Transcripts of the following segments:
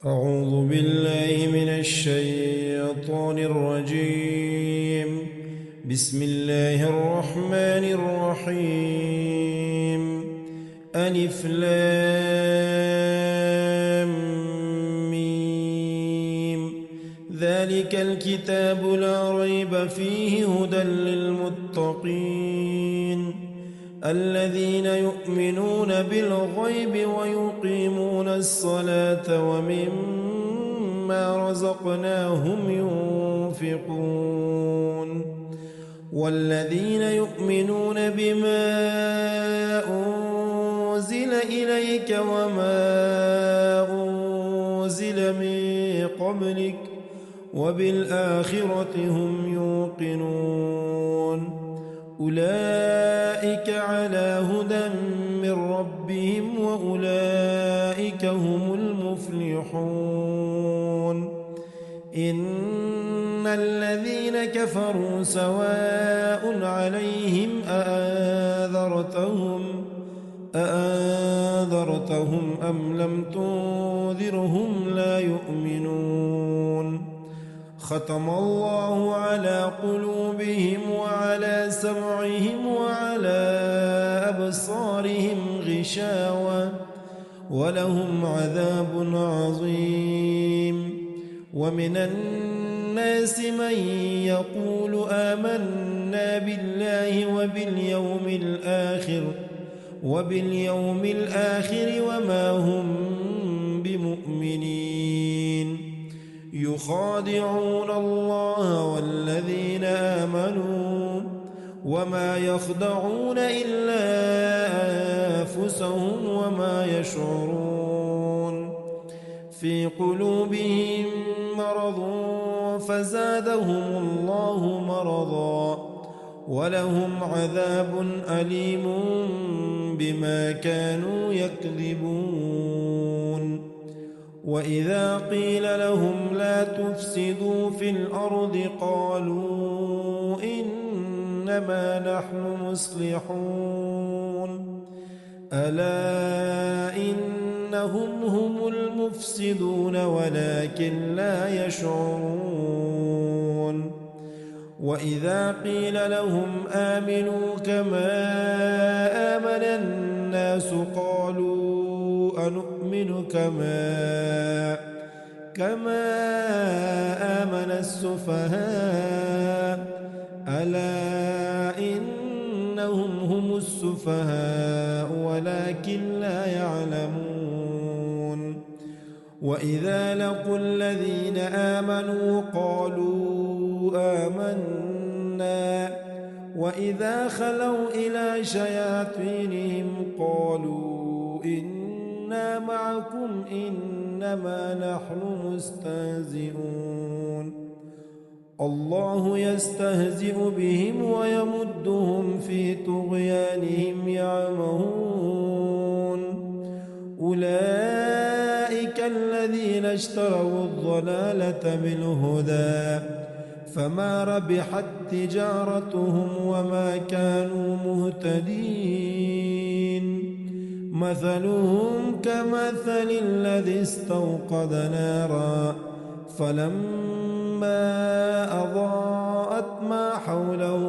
أعوذ بالله من الشيطان الرجيم. بسم الله الرحمن الرحيم. ألف لام ميم. ذلك الكتاب لا ريب فيه هدى للمتقين الذين يؤمنون بالغيب ويقيمون الصلاة ومما رزقناهم ينفقون والذين يؤمنون بما أنزل إليك وما أنزل من قبلك وبالآخرة هم يوقنون أولئك على هدى من ربهم وأولئك هم المفلحون. إن الذين كفروا سواء عليهم أأنذرتهم أم لم تنذرهم لا يؤمنون. ختم الله على قلوبهم وعلى سمعهم وعلى أبصارهم غشاوة ولهم عذاب عظيم. ومن الناس من يقول آمنا بالله وباليوم الآخر وما هم بمؤمنين. يخادعون الله والذين آمنوا وما يخدعون إلا أنفسهم وما يشعرون. في قلوبهم مرض فزادهم الله مرضا ولهم عذاب أليم بما كانوا يكذبون. وإذا قيل لهم لا تفسدوا في الأرض قالوا إنما نحن مصلحون ألا إنهم هم المفسدون ولكن لا يشعرون. وإذا قيل لهم آمنوا كما آمن الناس قالوا أنؤمن كما آمن السفهاء ألا إنهم هم السفهاء ولكن لا يعلمون. وإذا لقوا الذين آمنوا قالوا آمنا وإذا خلوا إلى شياطينهم قالوا إنا معكم إنما نحن مستهزئون. الله يستهزئ بهم ويمدهم في طغيانهم يعمهون. أولئك الذين اشتروا الضلالة بالهدى فما ربحت تجارتهم وما كانوا مهتدين. مثلهم كمثل الذي استوقد نارا فلما أضاءت ما حوله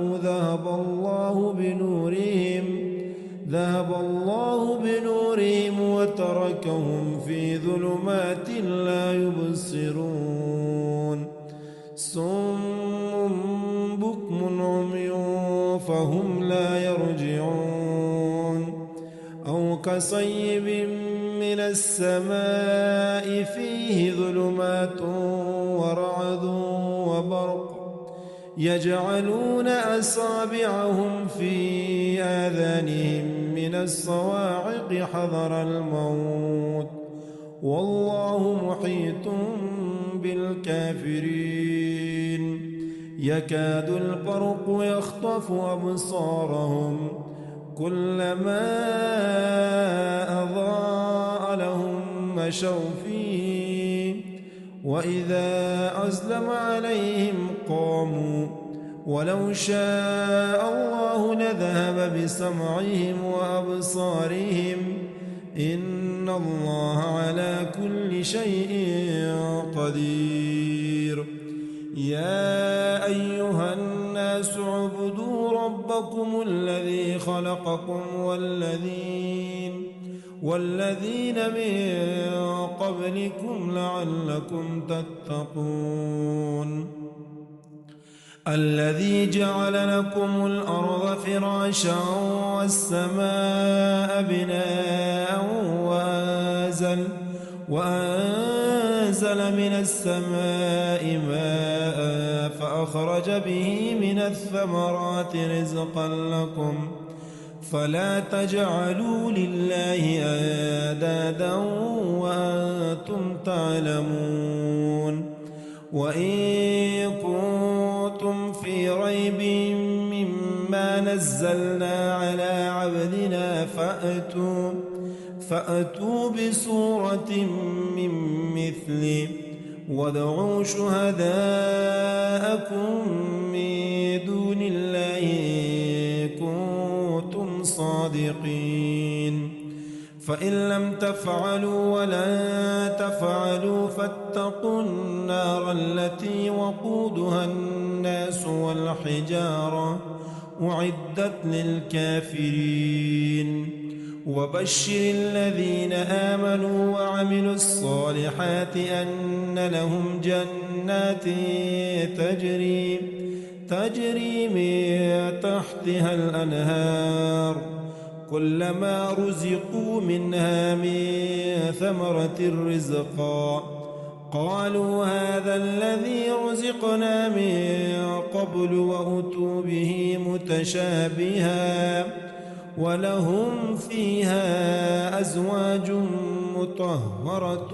ذهب الله بنورهم وتركهم في ظلمات لا يبصرون. صم بكم عمي فهم لا يرجعون. أو كصيب من السماء فيه ظلمات ورعد وبرق يجعلون أصابعهم في آذانهم من الصواعق حذر الموت والله محيط بالكافرين. يكاد البرق يخطف أبصارهم كلما أضاء لهم مشوا فيه وإذا أظلم عليهم قاموا ولو شاء الله لذهب بسمعهم وأبصارهم إن إن الله على كل شيء قدير. يا أيها الناس اعبدوا ربكم الذي خلقكم والذين من قبلكم لعلكم تتقون. الذي جعل لكم الأرض فراشا والسماء بناء وأنزل من السماء ماء فأخرج به من الثمرات رزقا لكم فلا تجعلوا لله أندادا وأنتم تعلمون. وإن كنتم في ريب مما نزلنا على عبدنا فأتوا بسورة من مثله وادعوا شهداءكم من دون الله إن كنتم صادقين. فإن لم تفعلوا ولن تفعلوا فاتقوا النار التي وقودها الناس والحجارة أعدت للكافرين. وبشر الذين آمنوا وعملوا الصالحات أن لهم جنات تجري من تحتها الأنهار كلما رزقوا منها من ثمرة رزقا قالوا هذا الذي رزقنا من قبل وأتوا به متشابها ولهم فيها أزواج مطهرة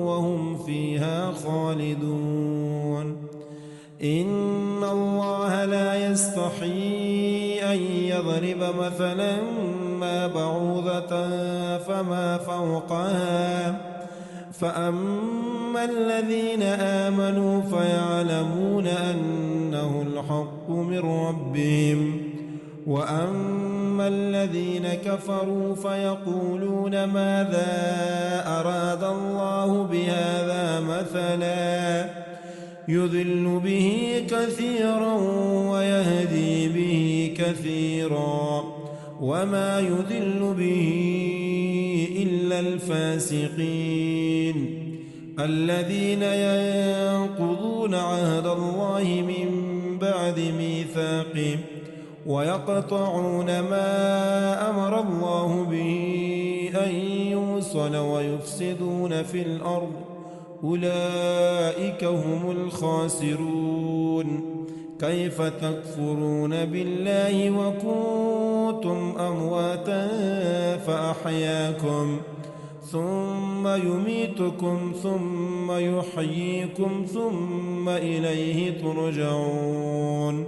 وهم فيها خالدون. إن الله لا يستحيي أن يضرب مثلا ما بعوضة فما فوقها فأما الذين آمنوا فيعلمون أنه الحق من ربهم وأما الذين كفروا فيقولون ماذا أراد الله بهذا مثلا يضل به كثيرا ويهدي به كثيرا وما يضل به إلا الفاسقين الذين ينقضون عهد الله من بعد ميثاقه ويقطعون ما أمر الله به أن يوصل ويفسدون في الأرض أولئك هم الخاسرون. كيف تكفرون بالله وكنتم أمواتا فأحياكم ثم يميتكم ثم يحييكم ثم إليه ترجعون.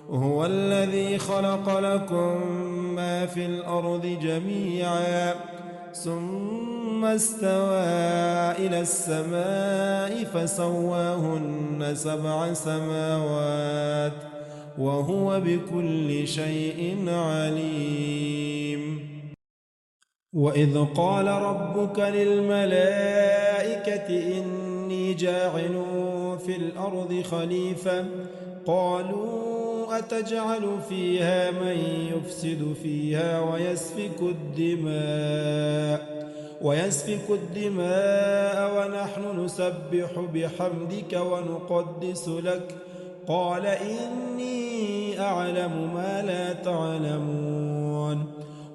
هو الذي خلق لكم ما في الأرض جميعا ثم استوى إلى السماء فسواهن 7 سماوات وهو بكل شيء عليم. وإذ قال ربك للملائكة إني جاعل في الأرض خليفة قالوا أتجعل فيها من يفسد فيها ويسفك الدماء ونحن نسبح بحمدك ونقدس لك قال إني أعلم ما لا تعلمون.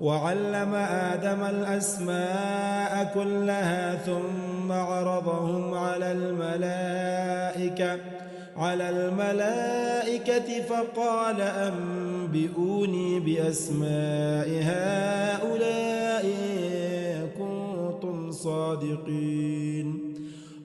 وعلم آدم الأسماء كلها ثم عرضهم على الملائكة فقال أنبئوني بأسماء هؤلاء إن كنتم صادقين.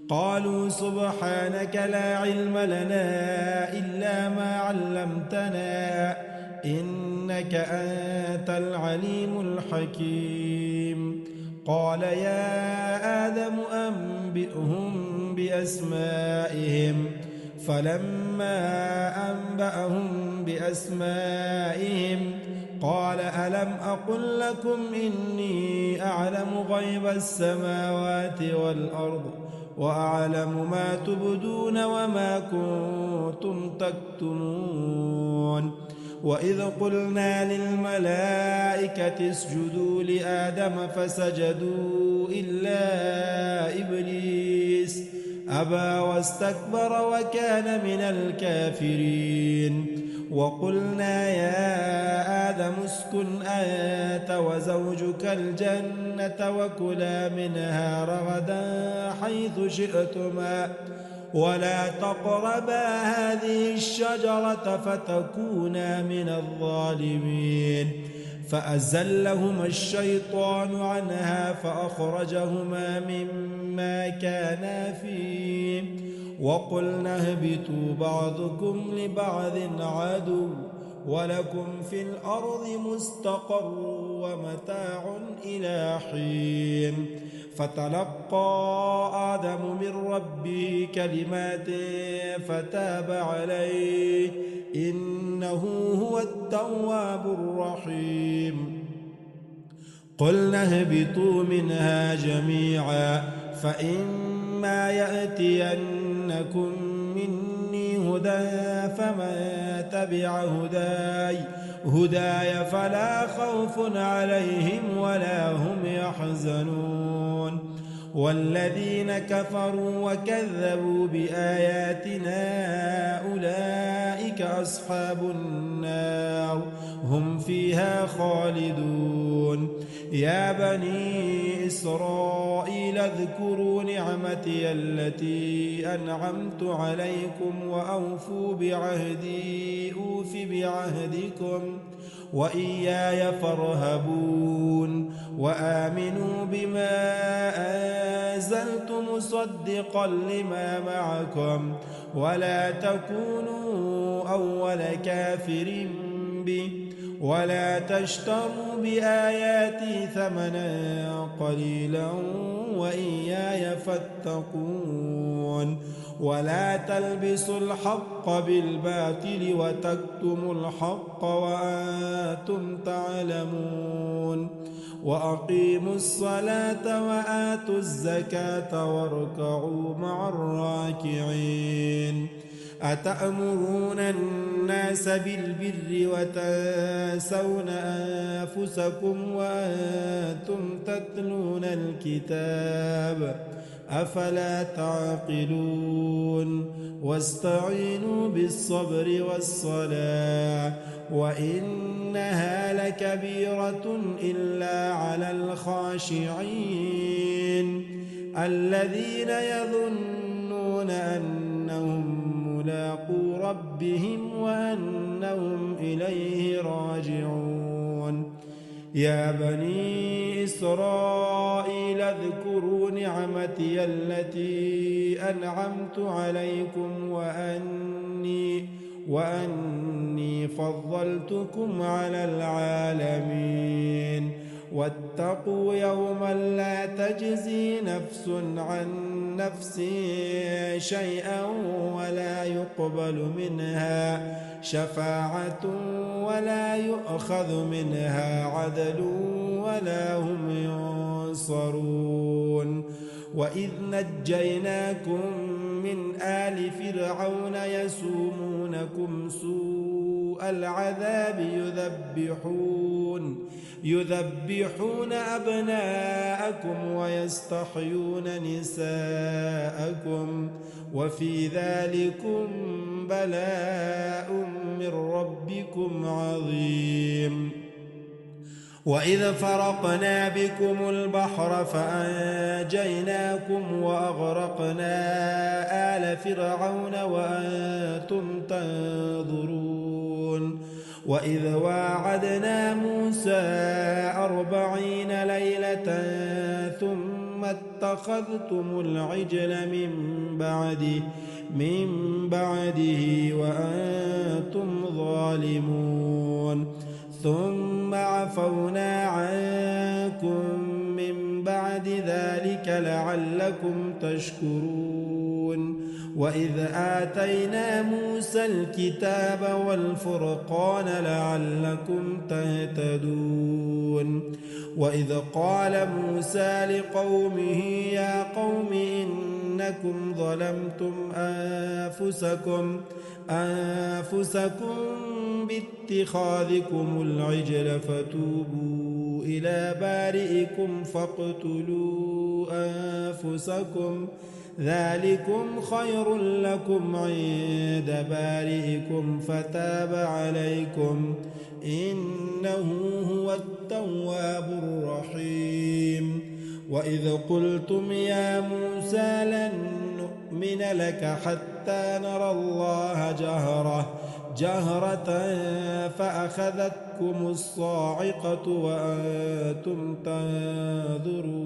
قالوا سبحانك لا علم لنا إلا ما علمتنا إنك أنت العليم الحكيم. قال يا آدم أنبئهم بأسمائهم فلما أنبأهم بأسمائهم قال ألم أقل لكم إني أعلم غيب السماوات والأرض وأعلم ما تبدون وما كنتم تكتمون وإذ قلنا للملائكة اسجدوا لآدم فسجدوا إلا إبليس أبى واستكبر وكان من الكافرين وقلنا يا آدم اسكن أنت وزوجك الجنة وكلا منها رغدا حيث شئتما ولا تقربا هذه الشجرة فتكونا من الظالمين فأزلهما الشيطان عنها فأخرجهما مما كانا فيه وقلنا اهبطوا بعضكم لبعض عدو ولكم في الأرض مستقر ومتاع إلى حين فتلقى آدم من ربه كلمات فتاب عليه إنه هو التواب الرحيم قلنا اهبطوا منها جميعا فإما يأتينكم مني هدى فمن تبع هداي فلا خوف عليهم ولا هم يحزنون والذين كفروا وكذبوا بآياتنا أولئك أصحاب النار هم فيها خالدون يا بني إسرائيل اذكروا نعمتي التي أنعمت عليكم وأوفوا بعهدي أوف بعهدكم وإياي فارهبون وآمنوا بما أنزلت مصدقا لما معكم ولا تكونوا أول كافر به ولا تشتروا بآياتي ثمنا قليلا وإياي فاتقون ولا تلبسوا الحق بالباطل وتكتموا الحق وأنتم تعلمون وأقيموا الصلاة وآتوا الزكاة واركعوا مع الراكعين أتأمرون الناس بالبر وتنسون أنفسكم وأنتم تتلون الكتاب أفلا تعقلون واستعينوا بالصبر والصلاة وإنها لكبيرة إلا على الخاشعين الذين يظنون أنهم ملاقو ربهم وأنهم إليه راجعون يا بني إسرائيل اذكروا نعمتي التي أنعمت عليكم وأني فضلتكم على العالمين واتقوا يوما لا تجزي نفس عن نفس شيئا ولا يقبل منها شفاعة ولا يؤخذ منها عدل ولا هم ينصرون وإذ نجيناكم من آل فرعون يسومونكم سوء العذاب يذبحون أبناءكم ويستحيون نساءكم وفي ذلكم بلاء من ربكم عظيم وإذ فرقنا بكم البحر فأنجيناكم وأغرقنا آل فرعون وأنتم تنظرون وإذ واعدنا موسى 40 ليلة ثم اتخذتم العجل من بعده وأنتم ظالمون ثم عفونا عنكم من بعد ذلك لعلكم تشكرون وإذ آتينا موسى الكتاب والفرقان لعلكم تهتدون وإذ قال موسى لقومه يا قوم إنكم ظلمتم أنفسكم باتخاذكم العجل فتوبوا إلى بارئكم فاقتلوا أنفسكم ذلكم خير لكم عند بارئكم فتاب عليكم إنه هو التواب الرحيم وإذ قلتم يا موسى لن نؤمن لك حتى نرى الله جهرة فأخذتكم الصاعقة وأنتم تنظرون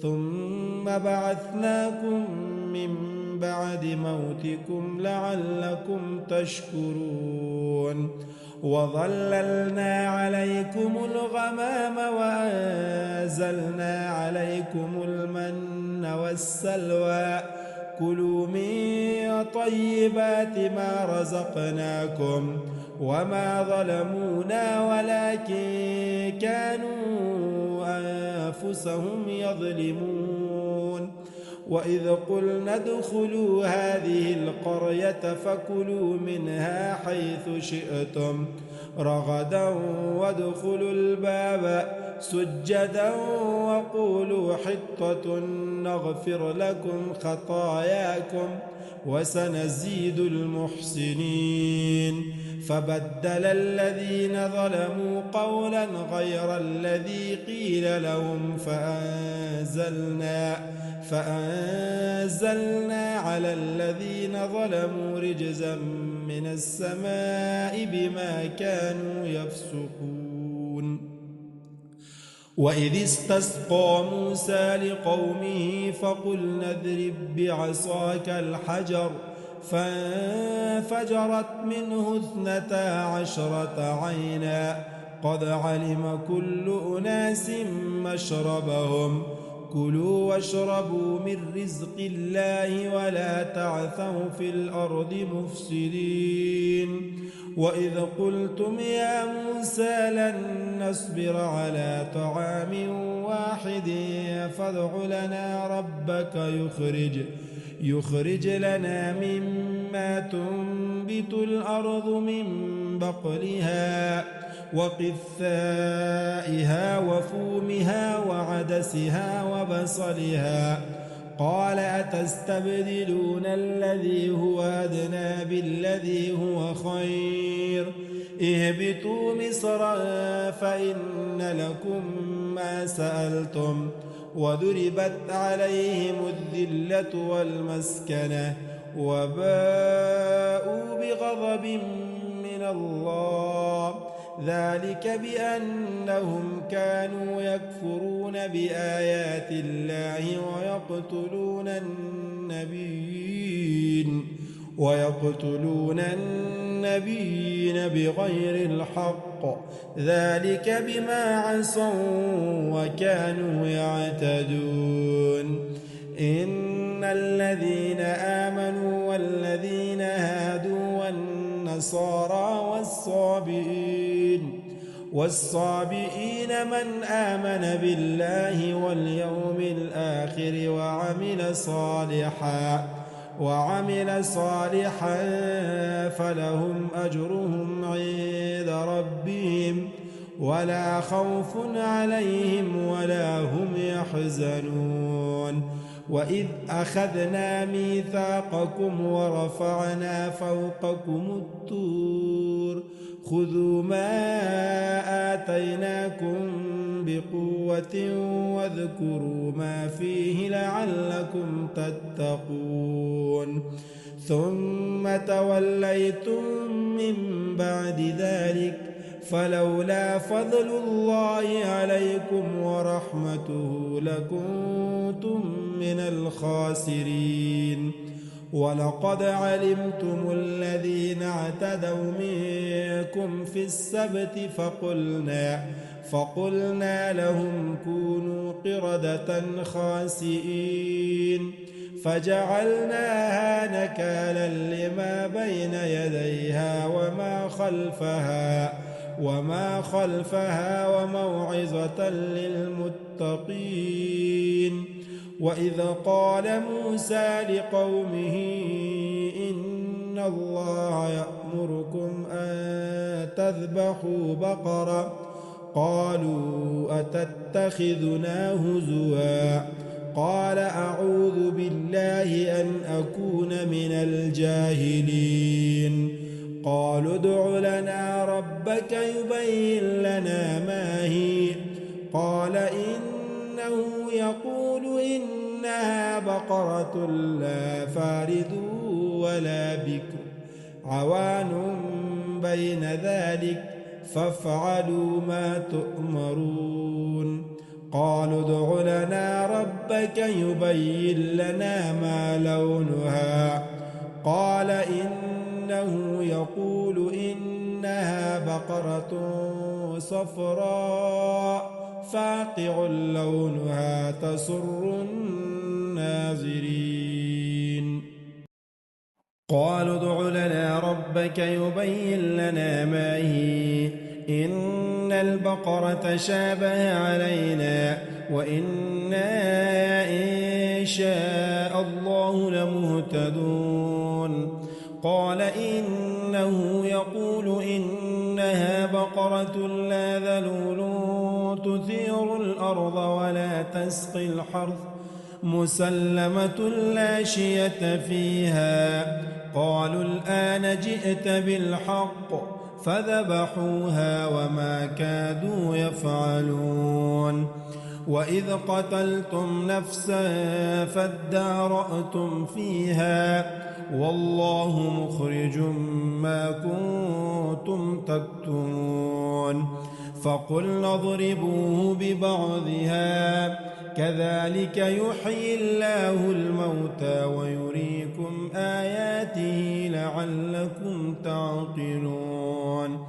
ثم بعثناكم من بعد موتكم لعلكم تشكرون وظللنا عليكم الغمام وأنزلنا عليكم المن والسلوى كلوا من طيبات ما رزقناكم وما ظلمونا ولكن كانوا أنفسهم يظلمون وإذ قلنا ادخلوا هذه القرية فكلوا منها حيث شئتم رغدا وادخلوا الباب سجدا وقولوا حطة نغفر لكم خطاياكم وسنزيد المحسنين فبدل الذين ظلموا قولا غير الذي قيل لهم فأنزلنا على الذين ظلموا رجزا من السماء بما كانوا يفسقون وإذ استسقى موسى لقومه فقلنا اضرب بعصاك الحجر فانفجرت منه 12 عينا قد علم كل أناس مشربهم كلوا واشربوا من رزق الله ولا تعثوا في الأرض مفسدين وإذ قلتم يا موسى لن نصبر على طعام واحد فادع لنا ربك يخرج لنا مما تنبت الأرض من بقلها وقثائها وفومها وعدسها وبصلها قال أتستبدلون الذي هو أدنى بالذي هو خير اهبطوا مصرا فإن لكم ما سألتم وضربت عليهم الذلة والمسكنة وباءوا بغضب من الله ذلك بأنهم كانوا يكفرون بآيات الله ويقتلون النبيين بغير الحق ذلك بما عصوا وكانوا يعتدون إن الذين آمنوا والذين هادوا والنصارى والصابئين من آمن بالله واليوم الآخر وعمل صالحا فلهم أجرهم عند ربهم ولا خوف عليهم ولا هم يحزنون وإذ أخذنا ميثاقكم ورفعنا فوقكم الطور خذوا ما آتيناكم بقوة واذكروا ما فيه لعلكم تتقون ثم توليتم من بعد ذلك فلولا فضل الله عليكم ورحمته لكنتم من الخاسرين ولقد علمتم الذين اعتدوا منكم في السبت فقلنا لهم كونوا قردة خاسئين فجعلناها نكالا لما بين يديها وما خلفها وموعظة للمتقين. وإذ قال موسى لقومه إن الله يأمركم أن تذبحوا بقرة قالوا أتتخذنا هزوا قال أعوذ بالله أن أكون من الجاهلين. قالوا ادع لنا ربك يبين لنا ما هي قال إنه يقول إنها بقرة لا فارض ولا بكر عوان بين ذلك فافعلوا ما تؤمرون. قالوا ادع لنا ربك يبين لنا ما لونها قال إنه يقول إنها بقرة صفراء فاقع لونها تسر الناظرين. قالوا ادع لنا ربك يبين لنا ما هي إن البقرة شابه علينا وإنا إن شاء الله لمهتدون. قال إنه يقول إنها بقرة لا ذلول تثير الأرض ولا تسقي الحرث مسلمة لا شية فيها. قالوا الآن جئت بالحق فذبحوها وما كادوا يفعلون. وإذ قتلتم نفسا فادارأتم فيها والله مخرج ما كنتم تكتمون. فقلنا اضربوه ببعضها كذلك يحيي الله الموتى ويريكم آياته لعلكم تعقلون.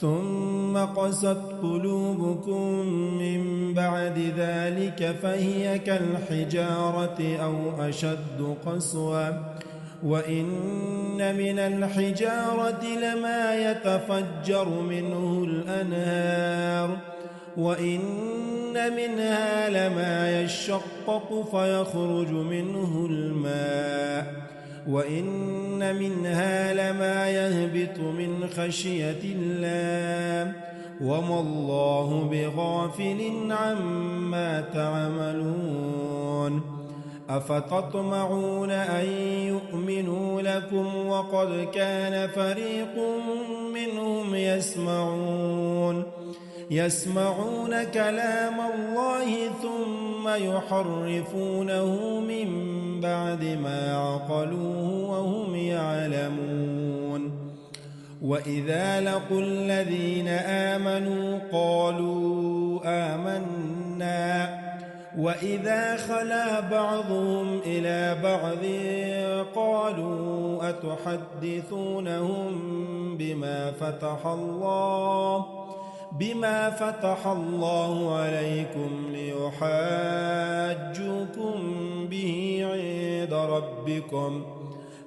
ثم قست قلوبكم من بعد ذلك فهي كالحجارة أو أشد قسوة وإن من الحجارة لما يتفجر منه الأنهار وإن منها لما يشقق فيخرج منه الماء وإن منها لما يهبط من خشية الله وما الله بغافل عما تعملون. أفتطمعون أن يؤمنوا لكم وقد كان فريق منهم يسمعون كلام الله ثم يحرفونه من بعد ما عقلوه وهم يعلمون. وإذا لقوا الذين آمنوا قالوا آمنا وإذا خلا بعضهم إلى بعض قالوا أتحدثونهم بما فتح الله عليكم ليحاجوكم به عند ربكم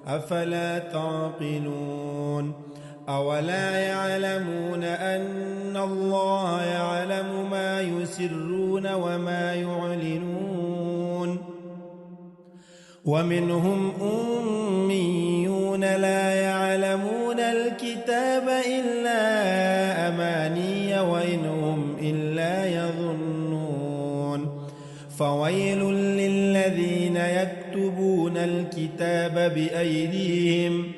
أفلا تعقلون. أولا يعلمون أن الله يعلم ما يسرون وما يعلنون. ومنهم أميون لا يعلمون الكتاب إلا أماني وإنهم إلا يظنون. فويل للذين يكتبون الكتاب بأيديهم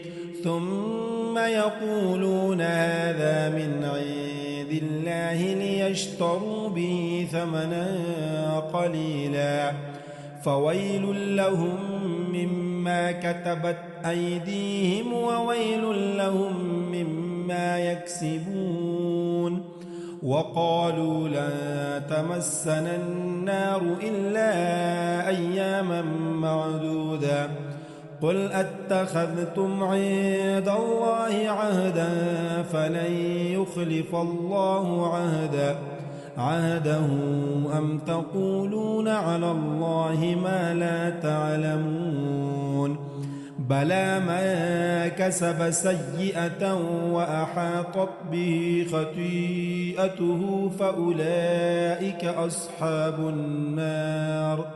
ثم يقولون هذا من عند الله ليشتروا به ثمنا قليلا فويل لهم مما كتبت أيديهم وويل لهم مما يكسبون. وقالوا لن تمسنا النار إلا أياما معدودة قل أتخذتم عند الله عهدا فلن يخلف الله عهدا عهده أم تقولون على الله ما لا تعلمون بلى من كسب سيئة وأحاطت به خطيئته فأولئك أصحاب النار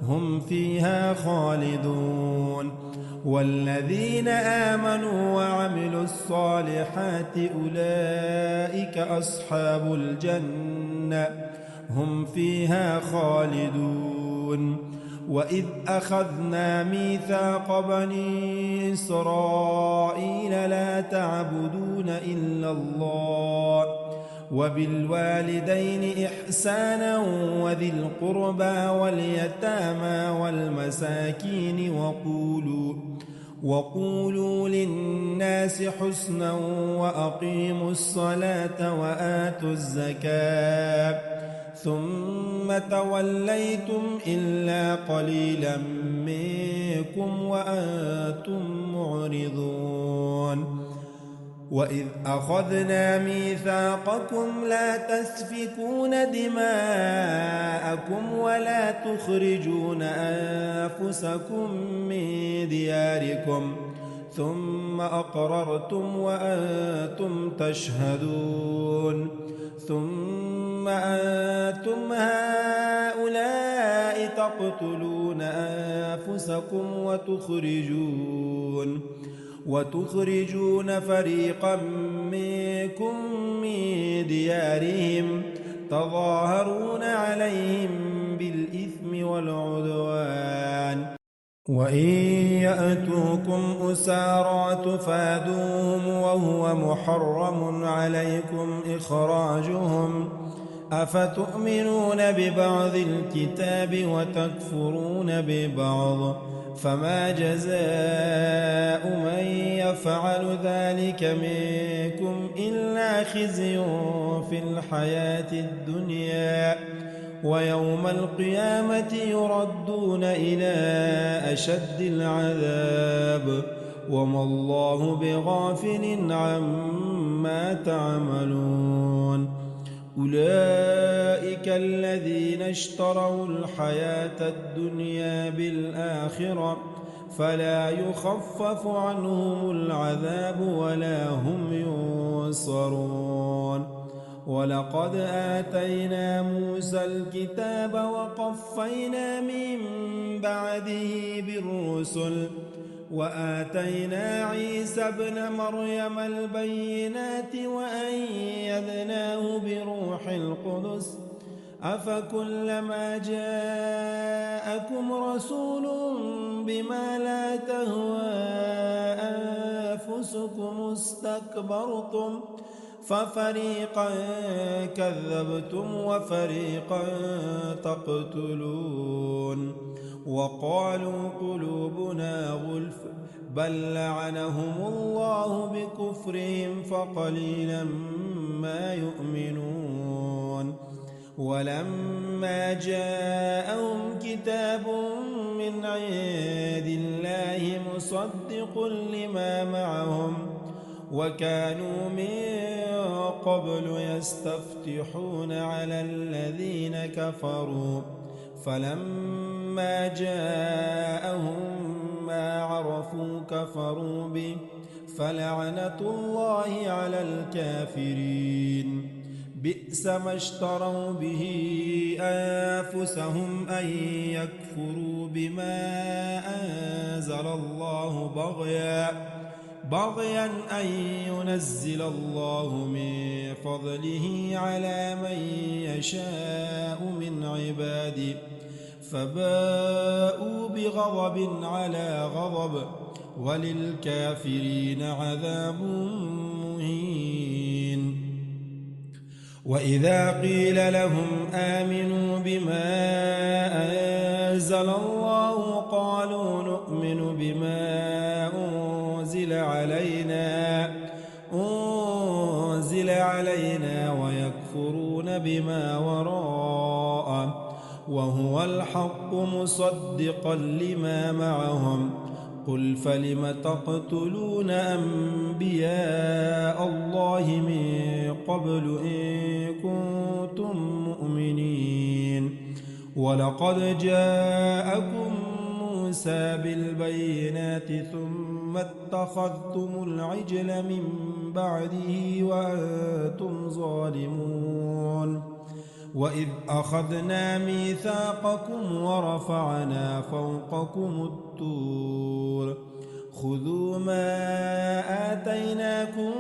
هم فيها خالدون والذين آمنوا وعملوا الصالحات أولئك أصحاب الجنة هم فيها خالدون وإذ أخذنا ميثاق بني إسرائيل لا تعبدون إلا الله وبالوالدين إحسانا وذي القربى واليتامى والمساكين وقولوا للناس حسنا وأقيموا الصلاة وآتوا الزكاة ثم توليتم إلا قليلا منكم وأنتم معرضون وإذ أخذنا ميثاقكم لا تسفكون دماءكم ولا تخرجون أنفسكم من دياركم ثم أقررتم وأنتم تشهدون ثم أنتم هؤلاء تقتلون أنفسكم وتخرجون فريقا منكم من ديارهم تظاهرون عليهم بالإثم والعدوان وإن يأتوكم أسارى تفادوهم وهو محرم عليكم إخراجهم أفتؤمنون ببعض الكتاب وتكفرون ببعض فما جزاء من يفعل ذلك منكم إلا خزي في الحياة الدنيا ويوم القيامة يردون إلى أشد العذاب وما الله بغافل عما تعملون أولئك الذين اشتروا الحياة الدنيا بالآخرة فلا يخفف عنهم العذاب ولا هم ينصرون ولقد آتينا موسى الكتاب وقفينا من بعده بالرسل وآتينا عيسى ابن مريم البينات وأيدناه بروح القدس أفكلما جاءكم رسول بما لا تهوى أنفسكم استكبرتم ففريقا كذبتم وفريقا تقتلون وقالوا قلوبنا غلف بل لعنهم الله بكفرهم فقليلا ما يؤمنون ولما جاءهم كتاب من عند الله مصدق لما معهم وكانوا من قبل يستفتحون على الذين كفروا فلما جاءهم ما عرفوا كفروا به فلعنة الله على الكافرين بئس ما اشتروا به أنفسهم أن يكفروا بما أنزل الله بغيا أن ينزل الله من فضله على من يشاء من عباده فباءوا بغضب على غضب وللكافرين عذاب مهين وإذا قيل لهم آمنوا بما أنزل الله قالوا نؤمن بما أنزل علينا ويكفرون بما وراءه وهو الحق مصدقا لما معهم قل فلم تقتلون أنبياء الله من قبل إن كنتم مؤمنين ولقد جاءكم موسى بالبينات ثم اتخذتم العجل من بعده وأنتم ظالمون وإذ أخذنا ميثاقكم ورفعنا فوقكم الطور خذوا ما آتيناكم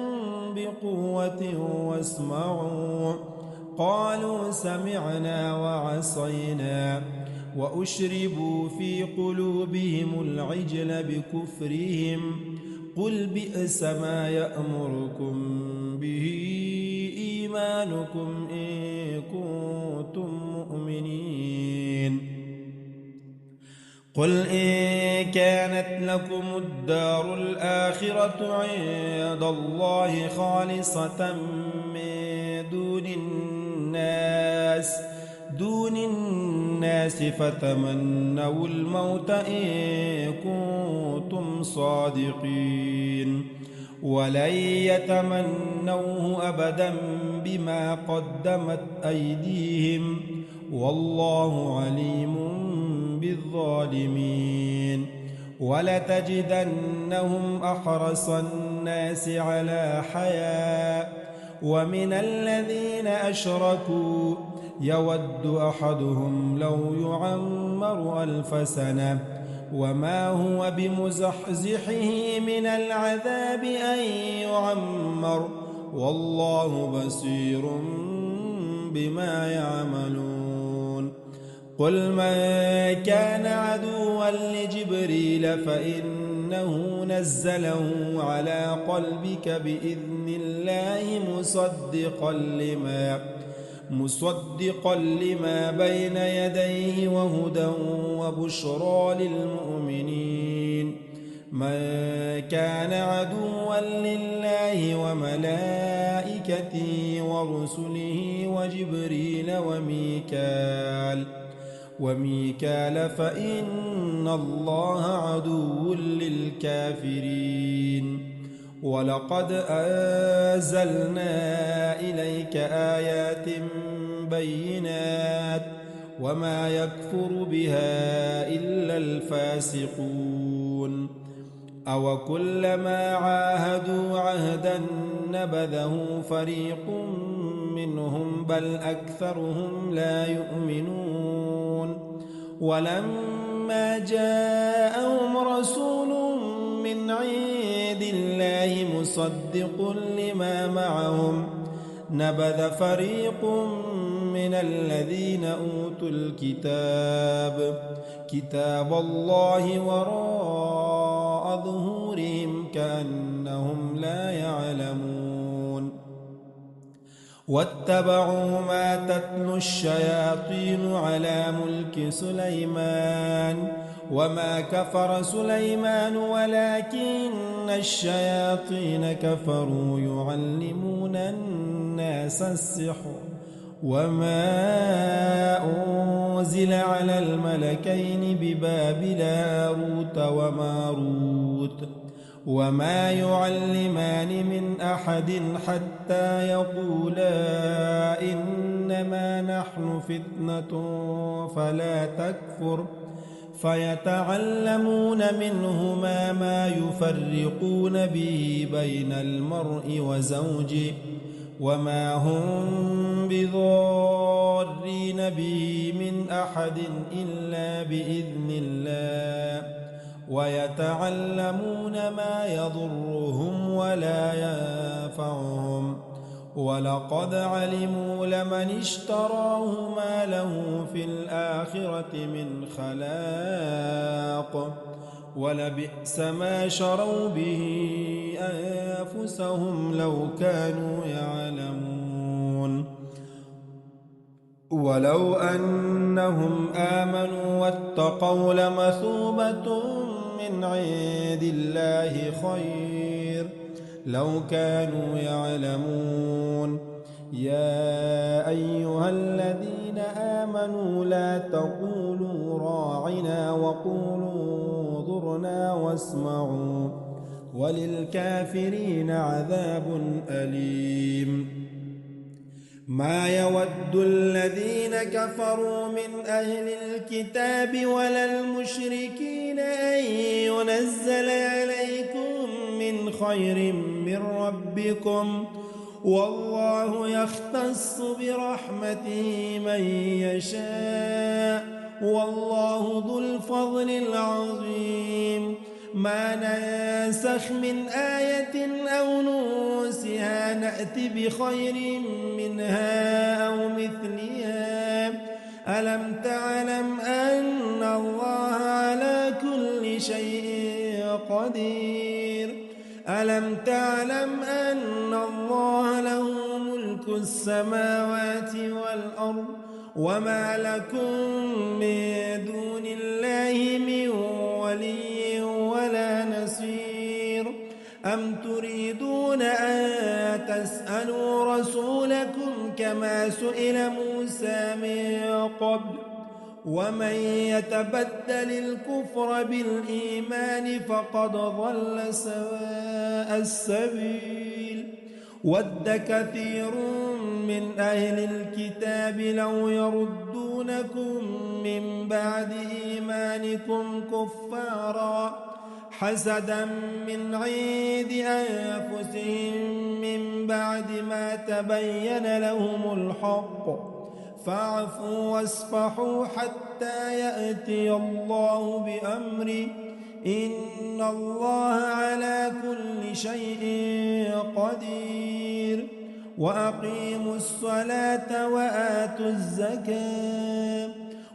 بقوة واسمعوا قالوا سمعنا وعصينا وأشربوا في قلوبهم العجل بكفرهم قل بئس ما يأمركم به إيمانكم إن كنتم مؤمنين قل إن كانت لكم الدار الآخرة عند الله خالصة من دون الناس فتمنوا الموت إن كنتم صادقين ولن يتمنوه أبدا بما قدمت أيديهم والله عليم بالظالمين ولتجدنهم أحرص الناس على حياة ومن الذين أشركوا يود أحدهم لو يعمر 1000 سنة وما هو بمزحزحه من العذاب أن يعمر والله بصير بما يعملون قل من كان عدوا لجبريل فإنه نزله على قلبك بإذن الله مصدقا لما بين يديه وهدى وبشرى للمؤمنين من كان عدوا لله وملائكته ورسله وجبريل وميكال فإن الله عدو للكافرين ولقد أنزلنا إليك آيات بينات وما يكفر بها إلا الفاسقون أو كلما عاهدوا عهدا نبذه فريق منهم بل أكثرهم لا يؤمنون ولما جاءهم رسول من عند الله مصدق لما معهم نبذ فريق من الذين أوتوا كتاب الله وراء ظهورهم كأنهم لا يعلمون واتبعوا ما تتلو الشياطين على ملك سليمان وما كفر سليمان ولكن الشياطين كفروا يعلمون الناس السحر وما أنزل على الملكين ببابل هاروت وماروت وما يعلمان من أحد حتى يقولا إنما نحن فتنة فلا تكفر فيتعلمون منهما ما يفرقون به بين المرء وزوجه وما هم بضارين به من أحد إلا بإذن الله ويتعلمون ما يضرهم ولا ينفعهم ولقد علموا لمن اشتراه ما له في الآخرة من خلاق ولبئس ما شروا به أنفسهم لو كانوا يعلمون ولو أنهم آمنوا واتقوا لمثوبة من عند الله خير لو كانوا يعلمون يا أيها الذين آمنوا لا تقولوا راعنا وقولوا انظرنا هنا واسمعوا وللكافرين عذاب أليم. ما يود الذين كفروا من أهل الكتاب ولا المشركين أن ينزل عليكم من خير من ربكم، والله يختص برحمته من يشاء، والله ذو الفضل العظيم. ما ننسخ من آية أو ننسها نأت بخير منها أو مثلها. ألم تعلم أن الله على كل شيء قدير؟ ألم تعلم أن الله له ملك السماوات والأرض وما لكم من دون الله من ولي ولا نصير؟ أم تريدون أن تسألوا رسولكم كما سئل موسى من قبل؟ ومن يتبدل الكفر بالإيمان فقد ضل سواء السبيل. ود كثير من أهل الكتاب لو يردونكم من بعد إيمانكم كفارا حسدا من عند أنفسهم من بعد ما تبين لهم الحق، فاعفوا واصفحوا حتى يأتي الله بأمره، إن الله على كل شيء قدير. وأقيموا الصلاة وآتوا الزكاة،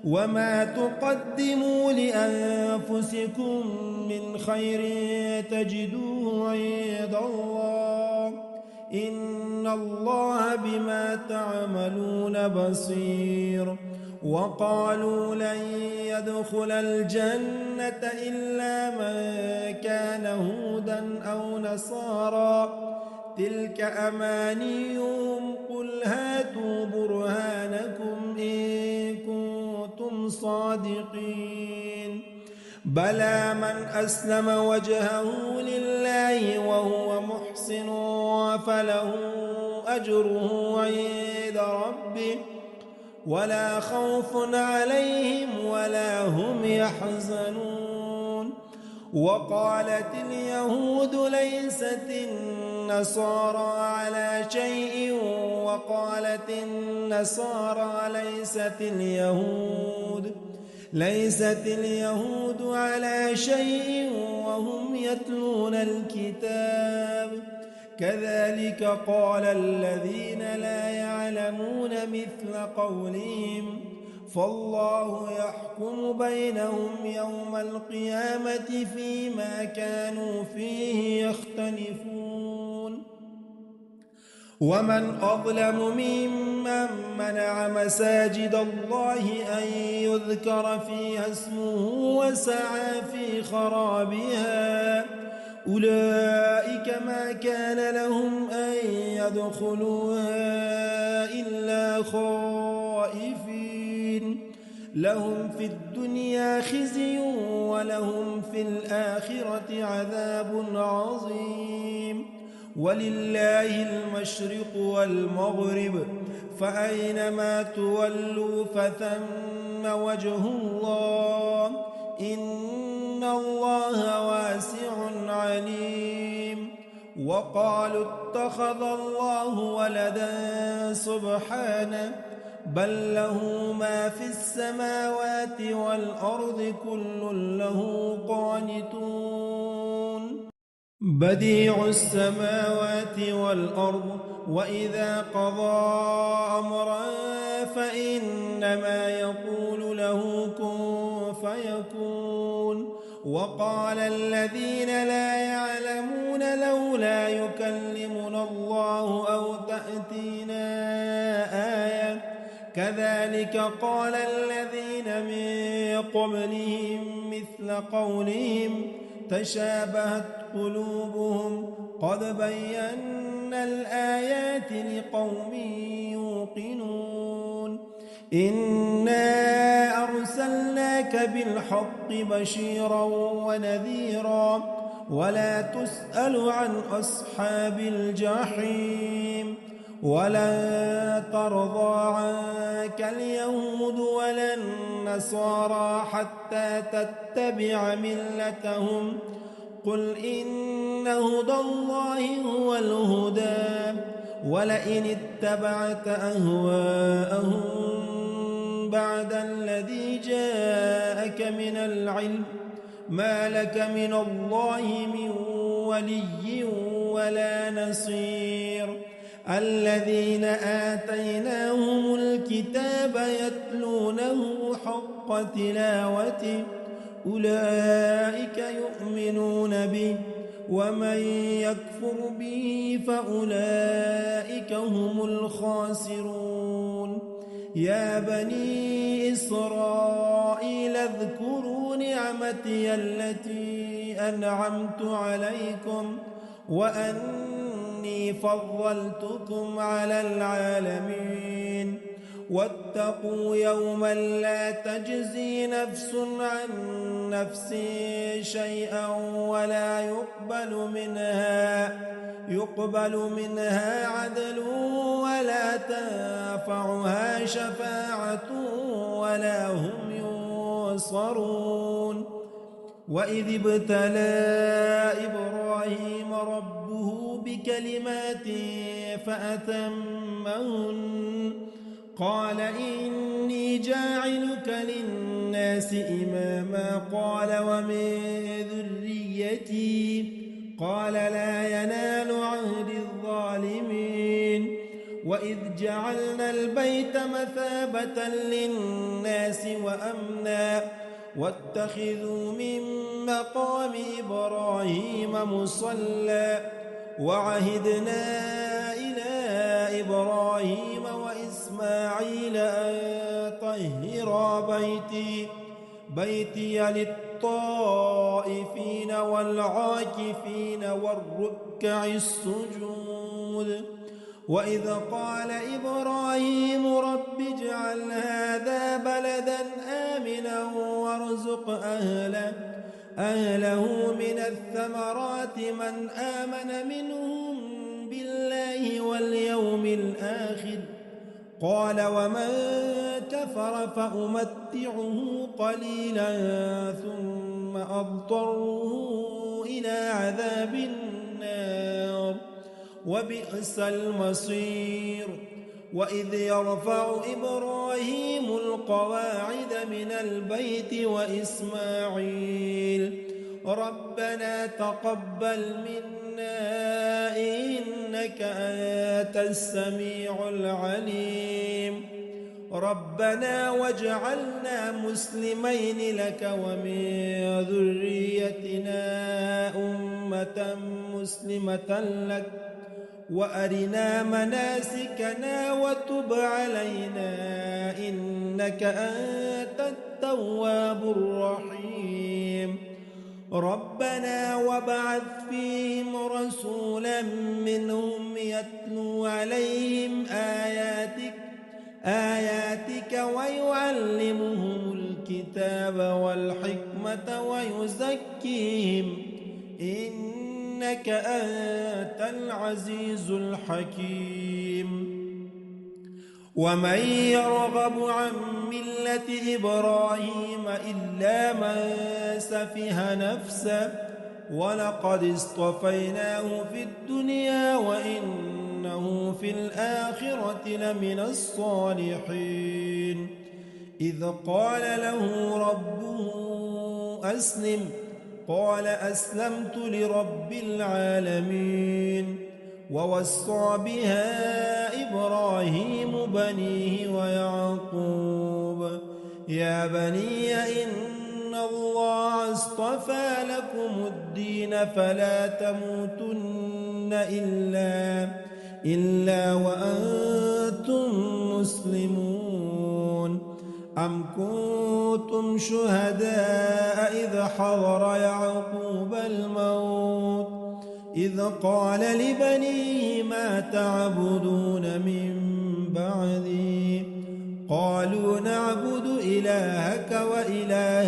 وما تقدموا لأنفسكم من خير تجدوه عند الله، إن الله بما تعملون بصير. وقالوا لن يدخل الجنة إلا من كان هودا أو نصارى، تلك أمانيهم، قل هاتوا برهانكم إن كنتم صادقين. بلى من أسلم وجهه لله وهو محسن فله أجره عند ربه ولا خوف عليهم ولا هم يحزنون. وقالت اليهود ليست النصارى على شيء، وقالت النصارى ليست اليهود على شيء وهم يتلون الكتاب، كذلك قال الذين لا يعلمون مثل قولهم، فالله يحكم بينهم يوم القيامة فيما كانوا فيه يختلفون. ومن أظلم ممن منع مساجد الله أن يذكر فيها اسمه وسعى في خرابها، أولئك ما كان لهم أن يدخلوها إلا خائفين، لهم في الدنيا خزي ولهم في الآخرة عذاب عظيم. ولله المشرق والمغرب، فأينما تولوا فثم وجه الله، إن الله واسع عليم. وقالوا اتخذ الله ولدا سبحانه، بل له ما في السماوات والأرض كل له قانتون. بديع السماوات والأرض، وإذا قضى أمرا فإنما يقول له كن فيكون. وقال الذين لا يعلمون لولا يكلمنا الله أو تأتينا آية، كذلك قال الذين من قبلهم مثل قولهم تشابهت قلوبهم، قد بينا الآيات لقوم يوقنون. إنا أرسلناك جاءك بالحق بشيرا ونذيرا ولا تسأل عن أصحاب الجحيم ولن ترضى عنك اليهود ولا النصارى حتى تتبع ملتهم قل إن هدى الله هو الهدى ولئن اتبعت أهواءهم بعد الذي جاءك من العلم ما لك من الله من ولي ولا نصير الذين آتيناهم الكتاب يتلونه حق تلاوته أولئك يؤمنون به ومن يكفر به فأولئك هم الخاسرون يا بني إسرائيل اذكروا نعمتي التي أنعمت عليكم وأني فضلتكم على العالمين واتقوا يوما لا تجزي نفس عن نفس شيئا ولا يقبل منها عدل ولا تنفعها شفاعة ولا هم ينصرون وإذ ابتلى إبراهيم ربه بكلمات فأتمهن قال إني جاعلك للناس إماما قال ومن ذريتي قال لا ينال عهد الظالمين وإذ جعلنا البيت مثابة للناس وأمنا واتخذوا من مقام إبراهيم مصلى وعهدنا إلى إبراهيم وإسماعيل أن طهرا بيتي للطائفين والعاكفين والركع السجود وإذ قال إبراهيم رب اجعل هذا بلدا آمنا وارزق أهله من الثمرات من آمن منهم بالله واليوم الآخر قال ومن كفر فأمتعه قليلا ثم أضطره إلى عذاب النار وبئس المصير وإذ يرفع إبراهيم القواعد من البيت وإسماعيل ربنا تقبل منا إنك أنت السميع العليم ربنا واجعلنا مسلمين لك ومن ذريتنا أمة مسلمة لك وأرنا مناسكنا وتب علينا إنك أنت التواب الرحيم ربنا وابعث فيهم رسولا منهم يتلو عليهم آياتك ويعلمهم الكتاب والحكمة ويزكيهم إنك أنت العزيز الحكيم ومن يرغب عن ملة إبراهيم إلا من سفه نفسه ولقد اصطفيناه في الدنيا وإنه في الآخرة لمن الصالحين إذ قال له ربه أسلم قال أسلمت لرب العالمين ووصى بها إبراهيم بنيه ويعقوب يا بني إن الله اصطفى لكم الدين فلا تموتن إلا وأنتم مسلمون أم كنتم شهداء إذ حضر يعقوب الموت إذ قال لبنيه ما تعبدون من بعدي قالوا نعبد إلهك وإله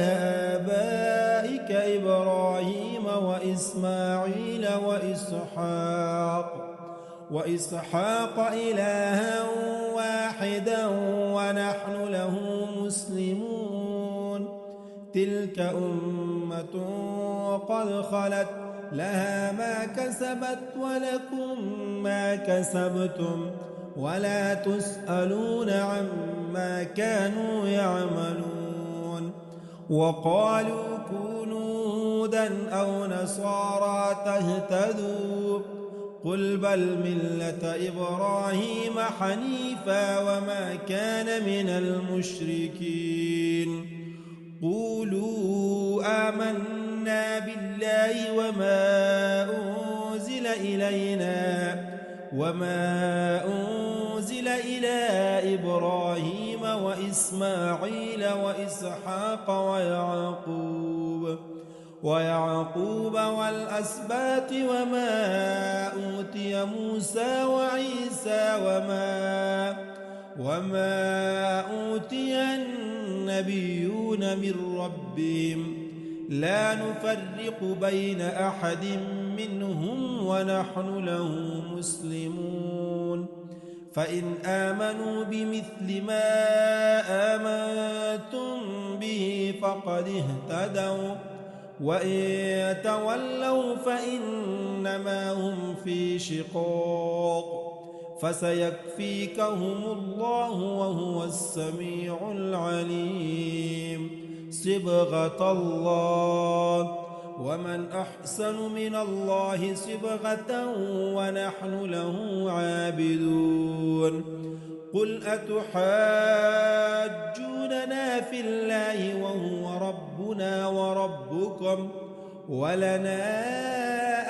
آبائك إبراهيم وإسماعيل وإسحاق إلها واحدا ونحن له مسلمون تلك أمة قد خلت لها ما كسبت ولكم ما كسبتم ولا تسألون عما كانوا يعملون وقالوا كونوا هودا أو نصارى تهتدوا قل بل ملة إبراهيم حنيفا وما كان من المشركين قولوا آمنا بالله وما أنزل إلى إبراهيم وإسماعيل وإسحاق ويعقوب والأسباط وما أوتي موسى وعيسى وما أوتي النبيون من ربهم لا نفرق بين أحد منهم ونحن له مسلمون فإن آمنوا بمثل ما آمنتم به فقد اهتدوا وإن تولوا فإنما هم في شقاق فسيكفيكهم الله وهو السميع العليم صبغة الله ومن أحسن من الله صبغة ونحن له عابدون قل أتحاجوننا في الله وهو ربنا وربكم ولنا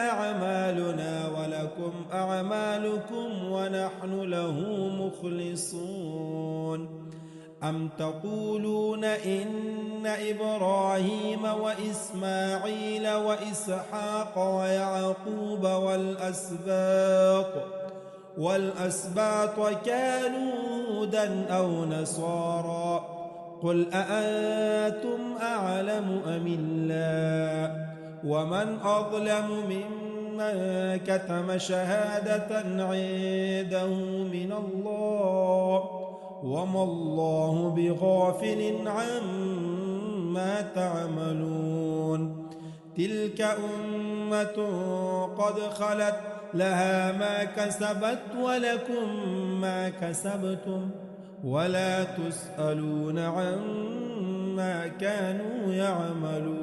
أعمالنا ولكم أعمالكم ونحن له مخلصون أم تقولون إن إبراهيم وإسماعيل وإسحاق ويعقوب والأسباط كانوا هودا أو نصارى قل أأنتم أعلم أم الله ومن أظلم ممن كتم شهادة عنده من الله وما الله بغافل عما تعملون تلك أمة قد خلت لها ما كسبت ولكم ما كسبتم ولا تسألون عما كانوا يعملون